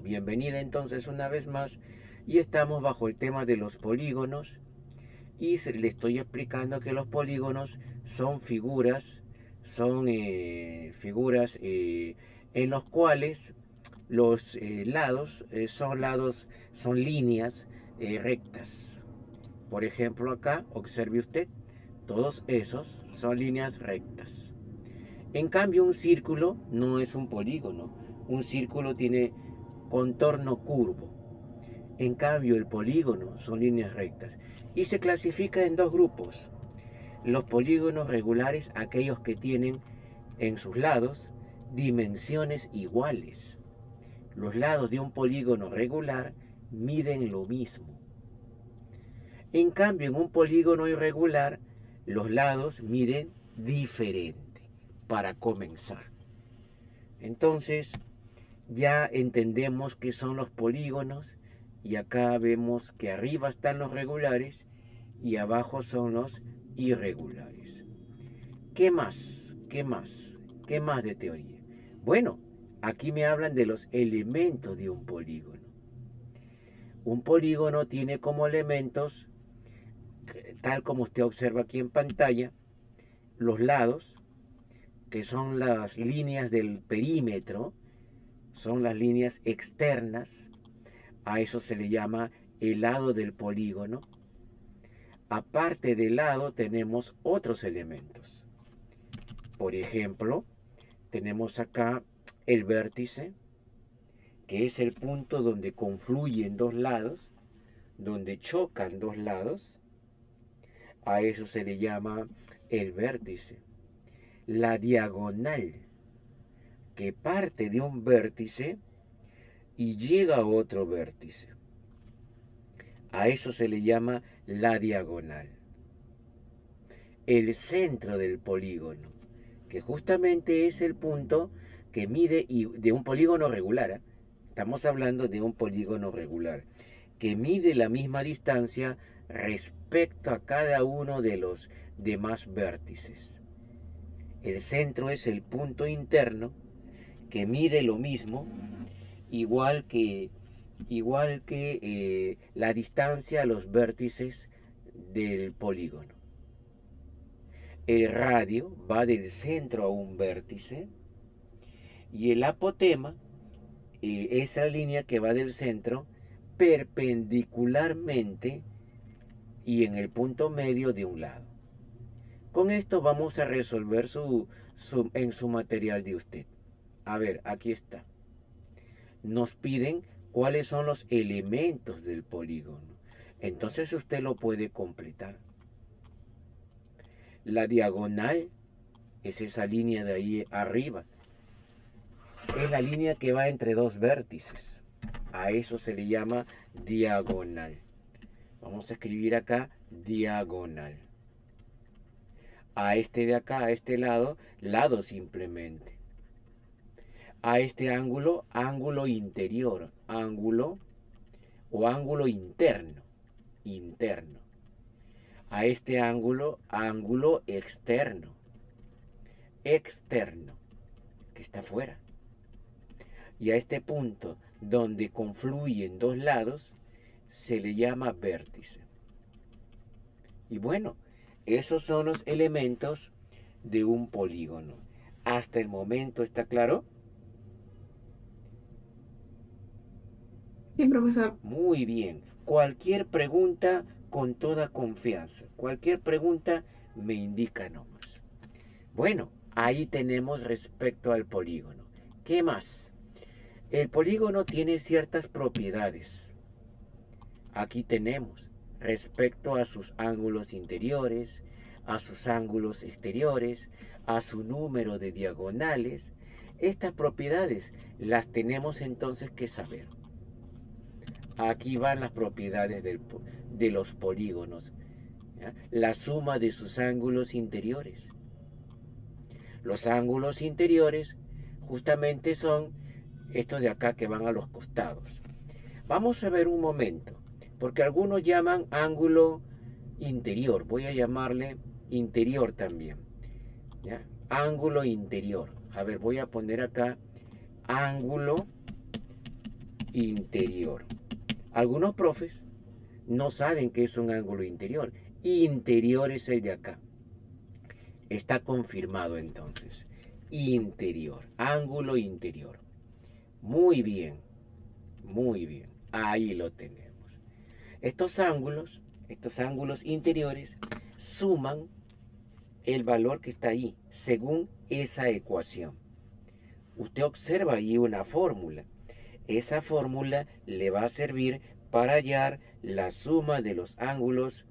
Bienvenida entonces una vez más y estamos bajo el tema de los polígonos y le estoy explicando que los polígonos son figuras, en los cuales los son líneas rectas. Por ejemplo acá, observe usted, todos esos son líneas rectas. En cambio, un círculo no es un polígono. Un círculo tiene contorno curvo. En cambio, el polígono son líneas rectas. Y se clasifica en dos grupos. Los polígonos regulares, aquellos que tienen en sus lados dimensiones iguales. Los lados de un polígono regular miden lo mismo. En cambio, en un polígono irregular, los lados miden diferente, para comenzar. Entonces, ya entendemos qué son los polígonos y acá vemos que arriba están los regulares y abajo son los irregulares. ¿Qué más? ¿Qué más? ¿Qué más de teoría? Bueno, aquí me hablan de los elementos de un polígono. Un polígono tiene como elementos, tal como usted observa aquí en pantalla, los lados, que son las líneas del perímetro, son las líneas externas. A eso se le llama el lado del polígono. Aparte del lado tenemos otros elementos. Por ejemplo, tenemos acá el vértice, que es el punto donde confluyen dos lados, donde chocan dos lados. A eso se le llama el vértice. La diagonal, que parte de un vértice y llega a otro vértice. A eso se le llama la diagonal. El centro del polígono, que justamente es el punto que mide, y de un polígono regular, ¿eh? Estamos hablando de un polígono regular, que mide la misma distancia respecto a cada uno de los demás vértices. El centro es el punto interno que mide lo mismo, igual que la distancia a los vértices del polígono. El radio va del centro a un vértice y el apotema es la línea que va del centro perpendicularmente y en el punto medio de un lado. Con esto vamos a resolver en su material de usted. A ver, aquí está. Nos piden cuáles son los elementos del polígono. Entonces usted lo puede completar. La diagonal es esa línea de ahí arriba. Es la línea que va entre dos vértices. A eso se le llama diagonal. Vamos a escribir acá diagonal. A este de acá, a este lado, lado simplemente. A este ángulo, ángulo interior, ángulo o ángulo interno, interno. A este ángulo, ángulo externo, externo, que está afuera. Y a este punto donde confluyen dos lados, se le llama vértice. Y bueno, esos son los elementos de un polígono. Hasta el momento, ¿está claro? Sí, profesor. Muy bien. Cualquier pregunta con toda confianza. Cualquier pregunta me indica nomás. Bueno, ahí tenemos respecto al polígono. ¿Qué más? El polígono tiene ciertas propiedades. Aquí tenemos respecto a sus ángulos interiores, a sus ángulos exteriores, a su número de diagonales. Estas propiedades las tenemos entonces que saber. Aquí van las propiedades de los polígonos. ¿Ya? La suma de sus ángulos interiores. Los ángulos interiores justamente son estos de acá que van a los costados. Vamos a ver un momento, porque algunos llaman ángulo interior. Voy a llamarle interior también. ¿Ya? Ángulo interior. A ver, voy a poner acá ángulo interior. Algunos profes no saben qué es un ángulo interior. Interior es el de acá. Está confirmado entonces. Interior, ángulo interior. Muy bien, muy bien. Ahí lo tenemos. Estos ángulos interiores suman el valor que está ahí, según esa ecuación. Usted observa ahí una fórmula. Esa fórmula le va a servir para hallar la suma de los ángulos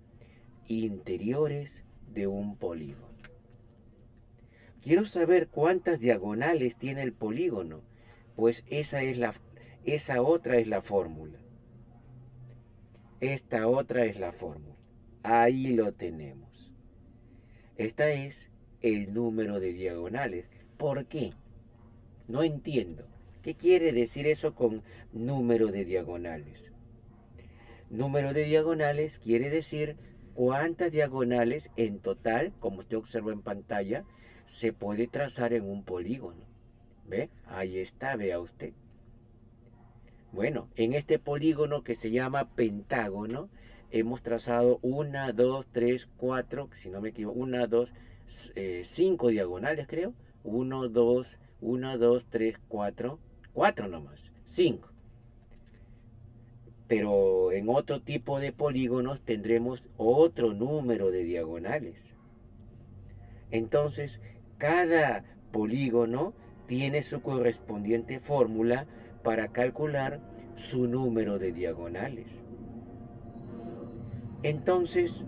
interiores de un polígono. Quiero saber cuántas diagonales tiene el polígono, pues esa otra es la fórmula. Esta otra es la fórmula. Ahí lo tenemos. Esta es el número de diagonales. ¿Por qué? No entiendo. ¿Qué quiere decir eso con número de diagonales? Número de diagonales quiere decir cuántas diagonales en total, como usted observa en pantalla, se puede trazar en un polígono. ¿Ve? Ahí está, vea usted. Bueno, en este polígono que se llama pentágono, hemos trazado 1, 2, 3, 4, si no me equivoco, 1, 2, 5 diagonales creo. 1, 2, 1, 2, 3, 4, 4 nomás, 5. Pero en otro tipo de polígonos tendremos otro número de diagonales. Entonces, cada polígono tiene su correspondiente fórmula para calcular su número de diagonales. Entonces,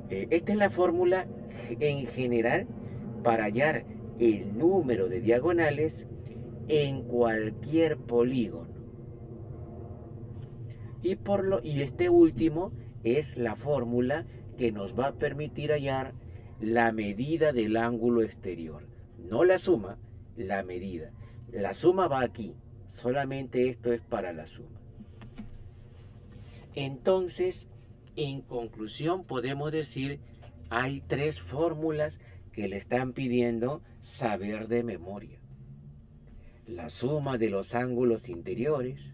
esta es la fórmula en general para hallar el número de diagonales en cualquier polígono. Y este último es la fórmula que nos va a permitir hallar la medida del ángulo exterior. No la suma, la medida. La suma va aquí. Solamente esto es para la suma. Entonces, en conclusión, podemos decir, hay 3 fórmulas que le están pidiendo saber de memoria. La suma de los ángulos interiores,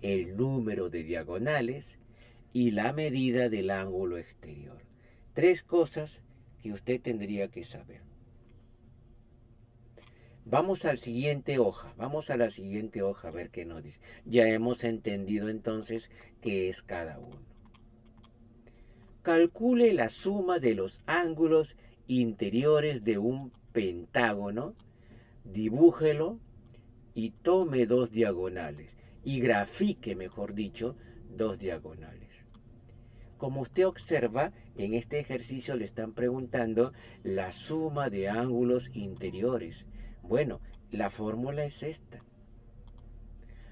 el número de diagonales y la medida del ángulo exterior. 3 cosas que usted tendría que saber. Vamos a la siguiente hoja a ver qué nos dice. Ya hemos entendido entonces qué es cada uno. Calcule la suma de los ángulos interiores de un pentágono, dibújelo y tome 2 diagonales. Y grafique, mejor dicho, 2 diagonales. Como usted observa, en este ejercicio le están preguntando la suma de ángulos interiores. Bueno, la fórmula es esta.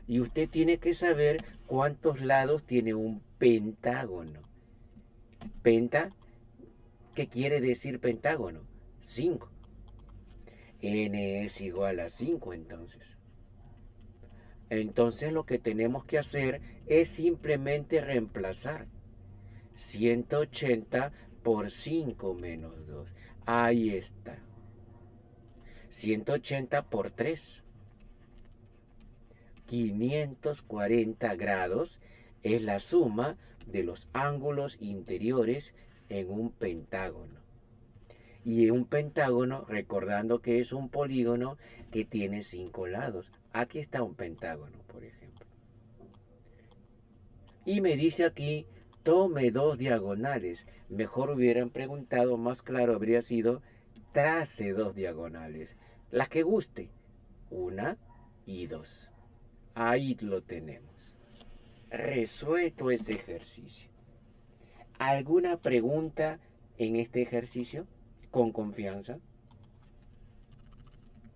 Y usted tiene que saber cuántos lados tiene un pentágono. Penta, ¿qué quiere decir pentágono? 5. N es igual a 5 entonces. Entonces lo que tenemos que hacer es simplemente reemplazar 180 por 5 menos 2. Ahí está. 180 por 3. 540 grados es la suma de los ángulos interiores en un pentágono. Y un pentágono, recordando que es un polígono que tiene 5 lados. Aquí está un pentágono, por ejemplo. Y me dice aquí, tome 2 diagonales. Mejor hubieran preguntado, más claro habría sido, trace 2 diagonales. Las que guste. 1 y 2. Ahí lo tenemos. Resuelto ese ejercicio. ¿Alguna pregunta en este ejercicio? Con confianza.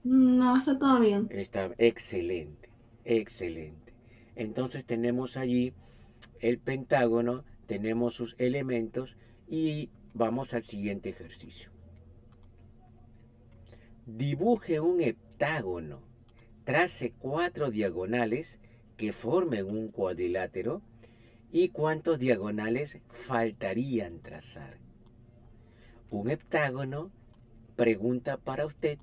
No, está todo bien. Está excelente, excelente. Entonces tenemos allí el pentágono, tenemos sus elementos y vamos al siguiente ejercicio. Dibuje un heptágono, trace 4 diagonales que formen un cuadrilátero y cuántos diagonales faltarían trazar. Un heptágono, pregunta para usted,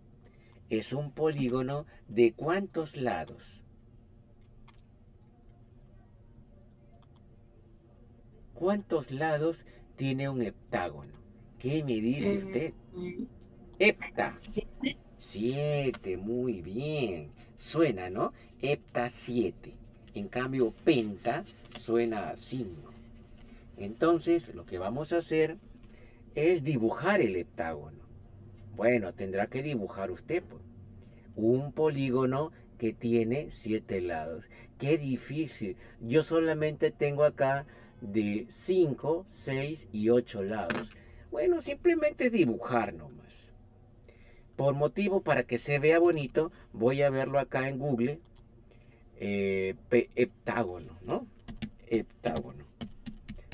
es un polígono de ¿cuántos lados? ¿Cuántos lados tiene un heptágono? ¿Qué me dice Eh, usted? Hepta. Siete. 7, muy bien. Suena, ¿no? Hepta 7. En cambio, penta suena a 5. Entonces, lo que vamos a hacer es dibujar el heptágono. Bueno, tendrá que dibujar usted, pues, un polígono que tiene 7 lados. Qué difícil. Yo solamente tengo acá de 5, 6 y 8 lados. Bueno, simplemente dibujar nomás. Por motivo para que se vea bonito, voy a verlo acá en Google. Heptágono, ¿no? Heptágono.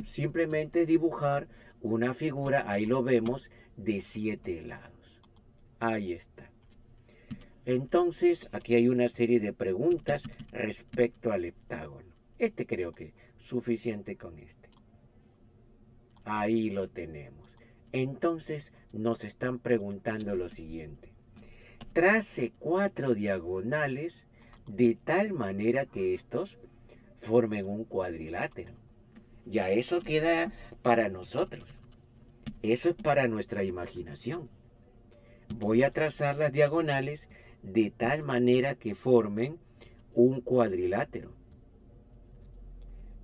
Simplemente dibujar una figura, ahí lo vemos, de 7 lados. Ahí está. Entonces, aquí hay una serie de preguntas respecto al heptágono. Este creo que suficiente con este. Ahí lo tenemos. Entonces, nos están preguntando lo siguiente. Trace 4 diagonales de tal manera que estos formen un cuadrilátero. Ya eso queda para nosotros. Eso es para nuestra imaginación. Voy a trazar las diagonales de tal manera que formen un cuadrilátero.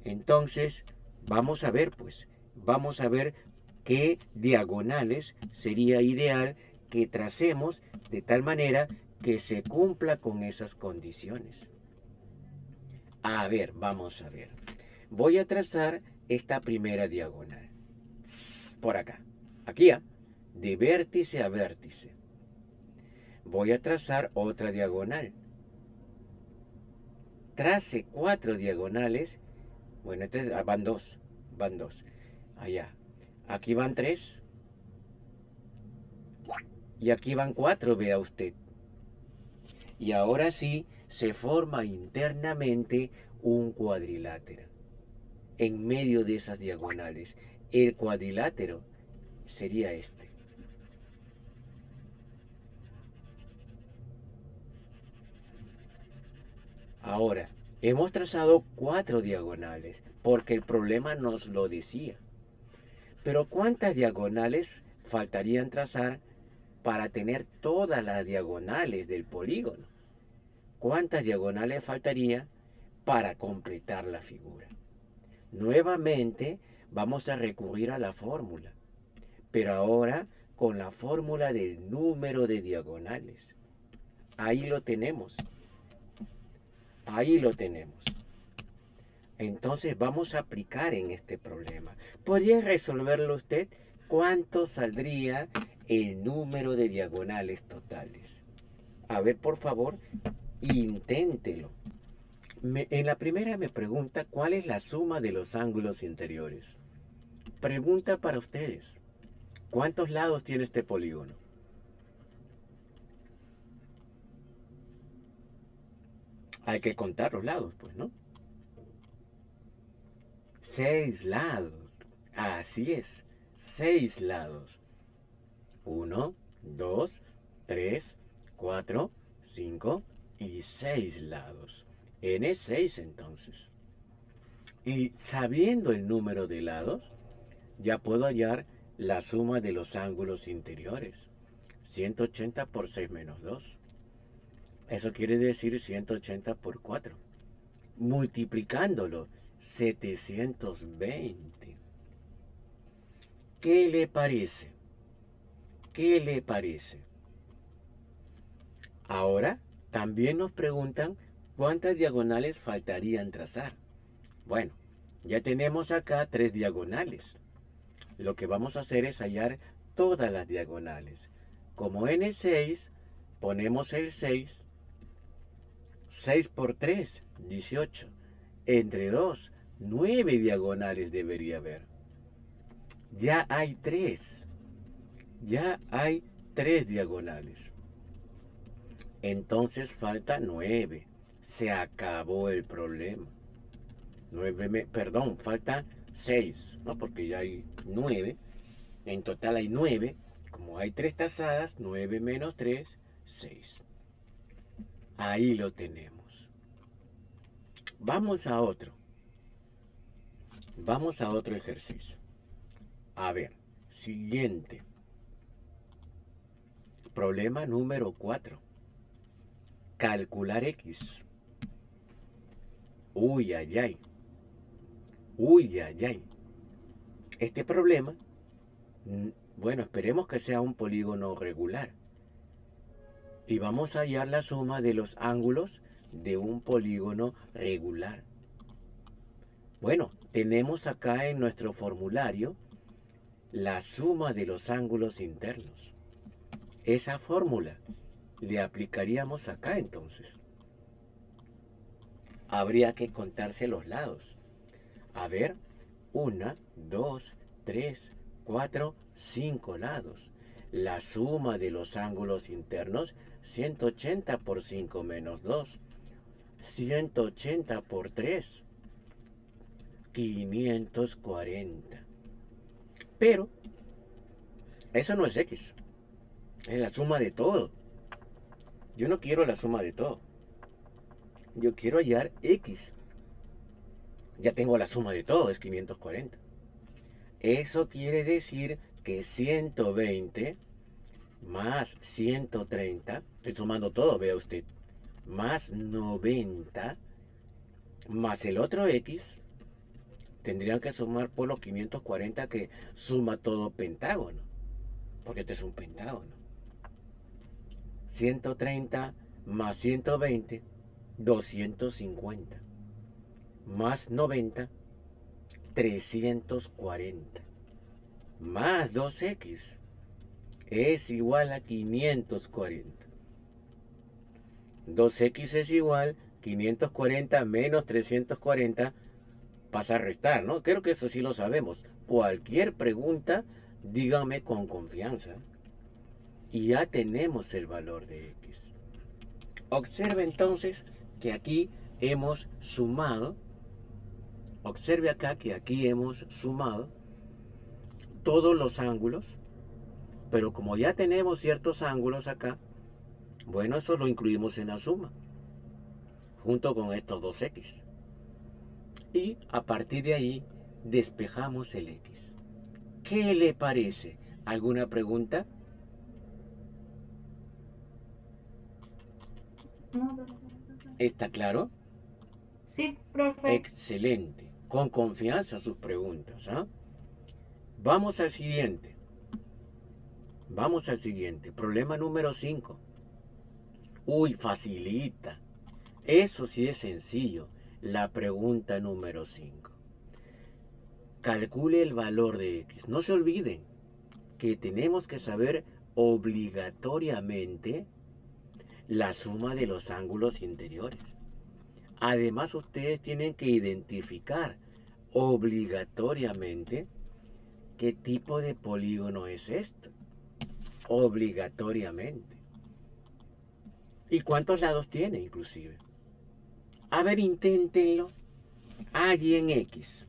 Entonces, vamos a ver, pues, vamos a ver qué diagonales sería ideal que tracemos de tal manera que se cumpla con esas condiciones. A ver, vamos a ver. Voy a trazar esta primera diagonal. Por acá. Aquí, de vértice a vértice. Voy a trazar otra diagonal. Trace 4 diagonales. Bueno, van dos. Van dos. Allá. Aquí van 3. Y aquí van 4, vea usted. Y ahora sí se forma internamente un cuadrilátero. En medio de esas diagonales. El cuadrilátero sería este. Ahora, hemos trazado 4 diagonales porque el problema nos lo decía. Pero ¿cuántas diagonales faltarían trazar para tener todas las diagonales del polígono? ¿Cuántas diagonales faltaría para completar la figura? Nuevamente vamos a recurrir a la fórmula, pero ahora con la fórmula del número de diagonales. Ahí lo tenemos. Ahí lo tenemos. Entonces vamos a aplicar en este problema. ¿Podría resolverlo usted? ¿Cuánto saldría el número de diagonales totales? A ver, por favor, inténtelo. En la primera me pregunta cuál es la suma de los ángulos interiores. Pregunta para ustedes. ¿Cuántos lados tiene este polígono? Hay que contar los lados, pues, ¿no? 6 lados. Así es. 6 lados. 1, 2, 3, 4, 5 y 6 lados. N6 entonces. Y sabiendo el número de lados, ya puedo hallar la suma de los ángulos interiores. 180 por 6 menos 2. Eso quiere decir 180 por 4. Multiplicándolo, 720. ¿Qué le parece? ¿Qué le parece? Ahora también nos preguntan cuántas diagonales faltarían trazar. Bueno, ya tenemos acá 3 diagonales. Lo que vamos a hacer es hallar todas las diagonales. Como N6, ponemos el 6. 6 por 3, 18. Entre 2, 9 diagonales debería haber. Ya hay 3. Ya hay 3 diagonales. Entonces falta 9. Se acabó el problema. 9, perdón, falta 6, ¿no? Porque ya hay 9. En total hay 9. Como hay 3 tazadas, 9 menos 3, 6. Ahí lo tenemos. Vamos a otro. Vamos a otro ejercicio. A ver, siguiente. Problema número 4. Calcular X. Uy, ay, ay. Uy, ay, ay. Este problema, bueno, esperemos que sea un polígono regular. Y vamos a hallar la suma de los ángulos de un polígono regular. Bueno, tenemos acá en nuestro formulario la suma de los ángulos internos. Esa fórmula le aplicaríamos acá entonces. Habría que contarse los lados. A ver, 1, 2, 3, 4, 5 lados. La suma de los ángulos internos, 180 por 5 menos 2. 180 por 3, 540. Pero eso no es X. Es la suma de todo. Yo no quiero la suma de todo. Yo quiero hallar X. Ya tengo la suma de todo, es 540. Eso quiere decir que 120 más 130, estoy sumando todo, vea usted, más 90, más el otro X, tendrían que sumar por los 540 que suma todo pentágono, porque este es un pentágono. 130 más 120, 250, más 90, 340, más 2X es igual a 540. 2X es igual 540 menos 340, pasa a restar, ¿no? Creo que eso sí lo sabemos. Cualquier pregunta, dígame con confianza. Y ya tenemos el valor de X. Observe entonces que aquí hemos sumado. Observe acá que aquí hemos sumado todos los ángulos. Pero como ya tenemos ciertos ángulos acá, bueno, eso lo incluimos en la suma, junto con estos 2X. Y a partir de ahí despejamos el X. ¿Qué le parece? ¿Alguna pregunta? No, profesor. ¿Está claro? Sí, profe. Excelente. Con confianza sus preguntas, ¿ah? Vamos al siguiente. Vamos al siguiente. Problema número 5. Uy, facilita. Eso sí es sencillo. La pregunta número 5. Calcule el valor de X. No se olviden que tenemos que saber obligatoriamente la suma de los ángulos interiores. Además, ustedes tienen que identificar obligatoriamente qué tipo de polígono es esto. Obligatoriamente. ¿Y cuántos lados tiene inclusive? A ver, inténtenlo. Allí en X.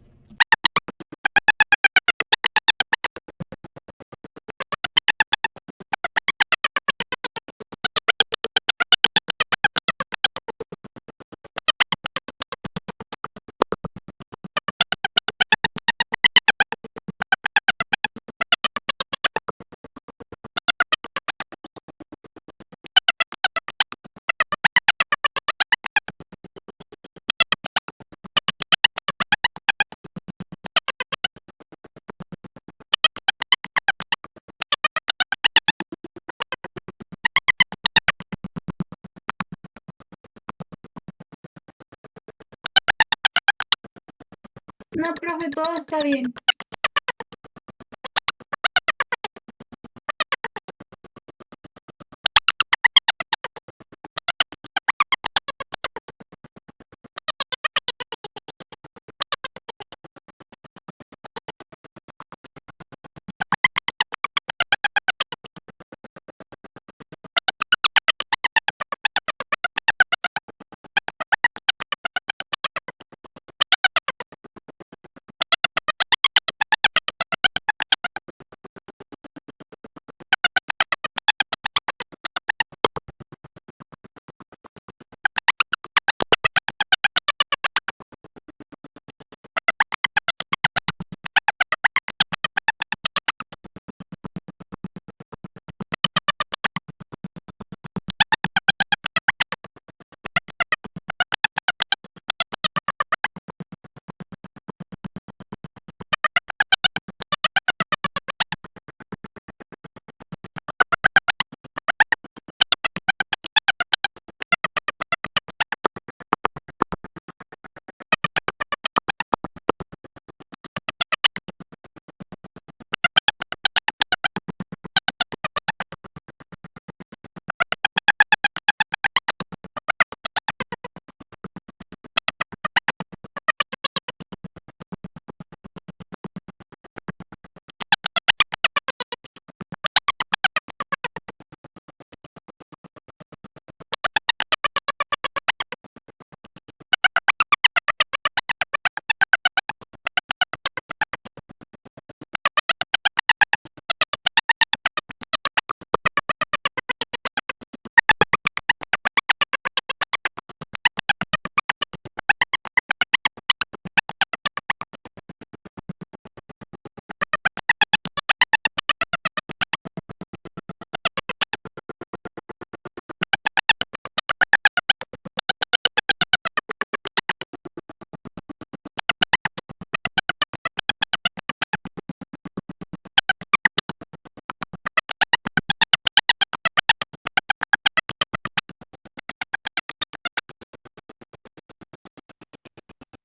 No, profe, todo está bien.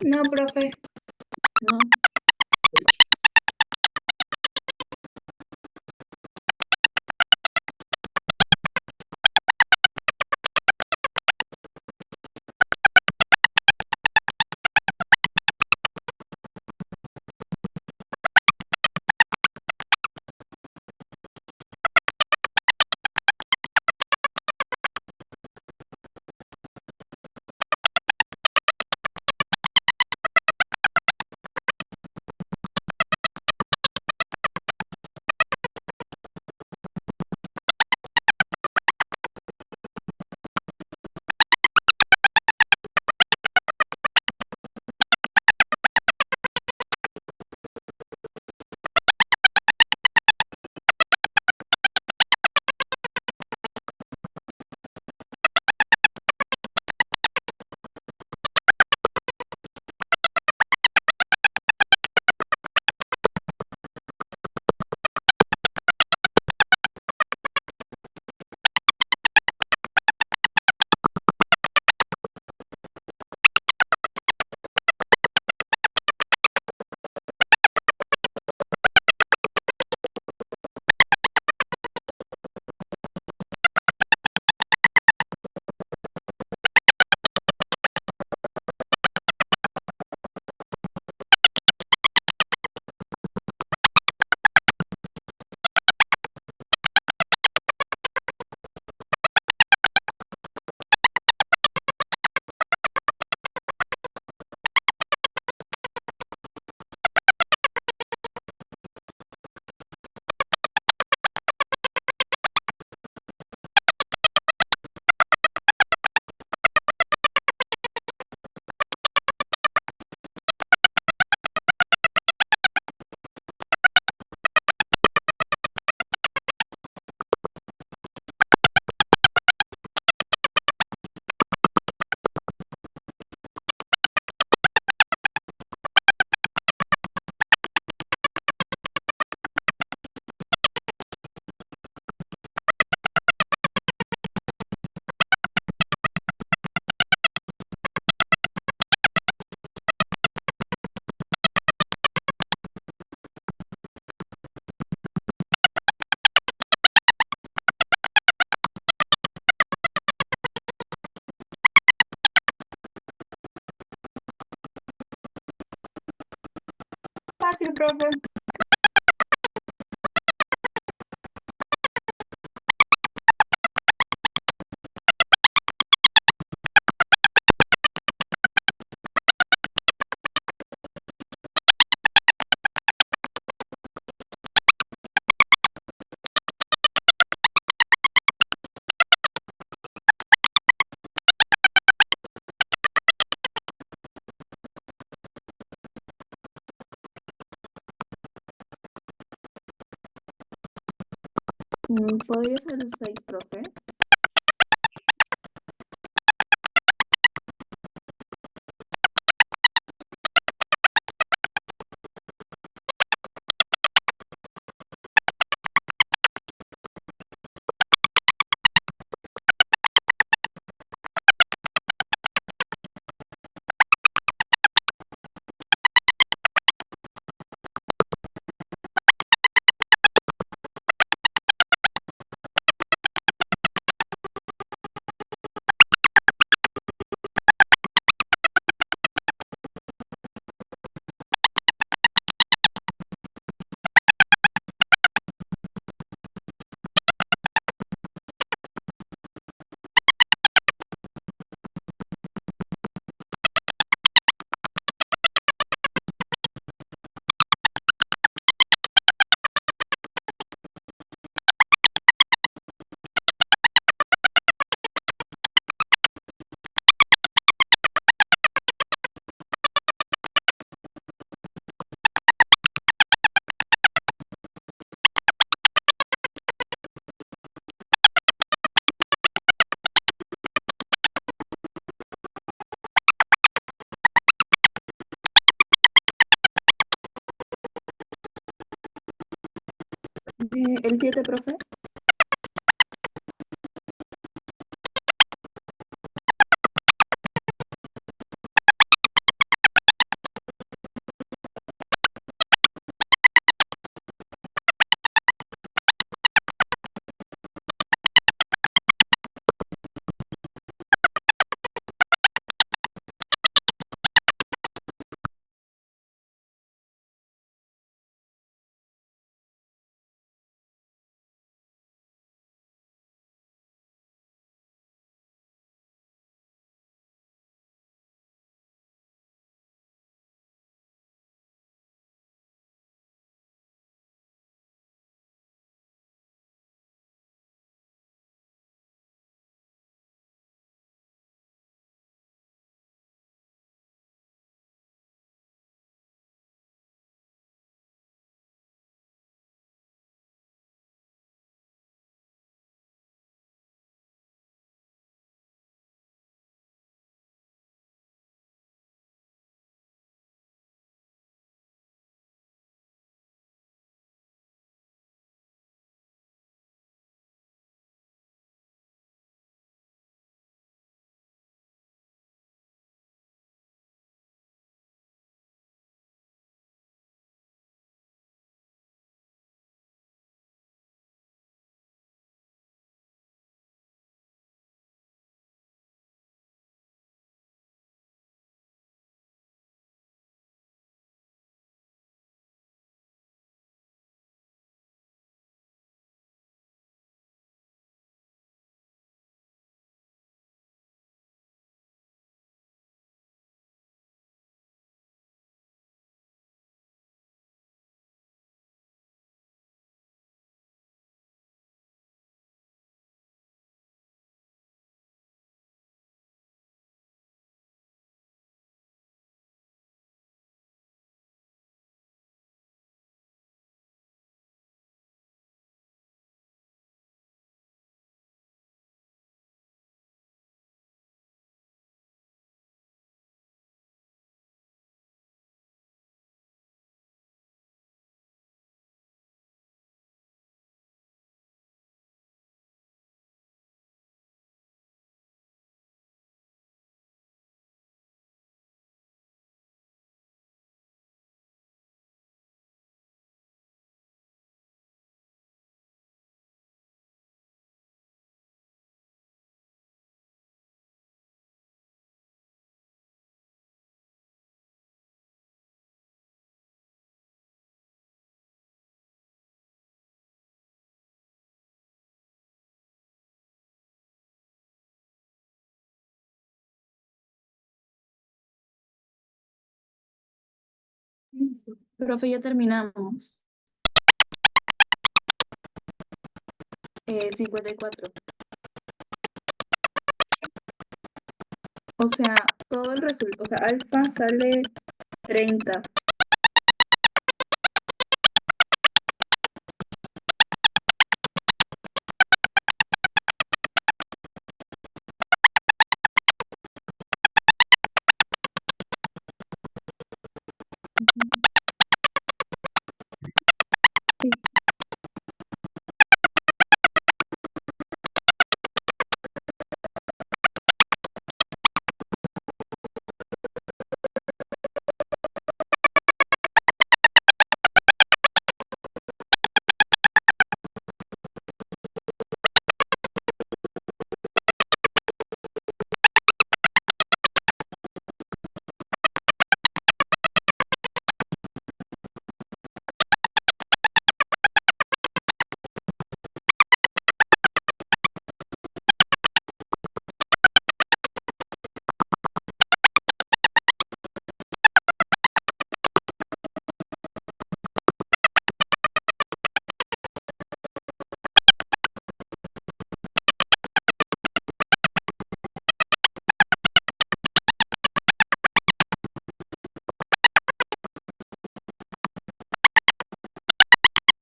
No, profe. No. Fácil, profe. ¿Podría ser el 6, profe? ¿El 7, profe? Profe, ya terminamos. 54. O sea, todo el resultado, o sea, alfa sale 30.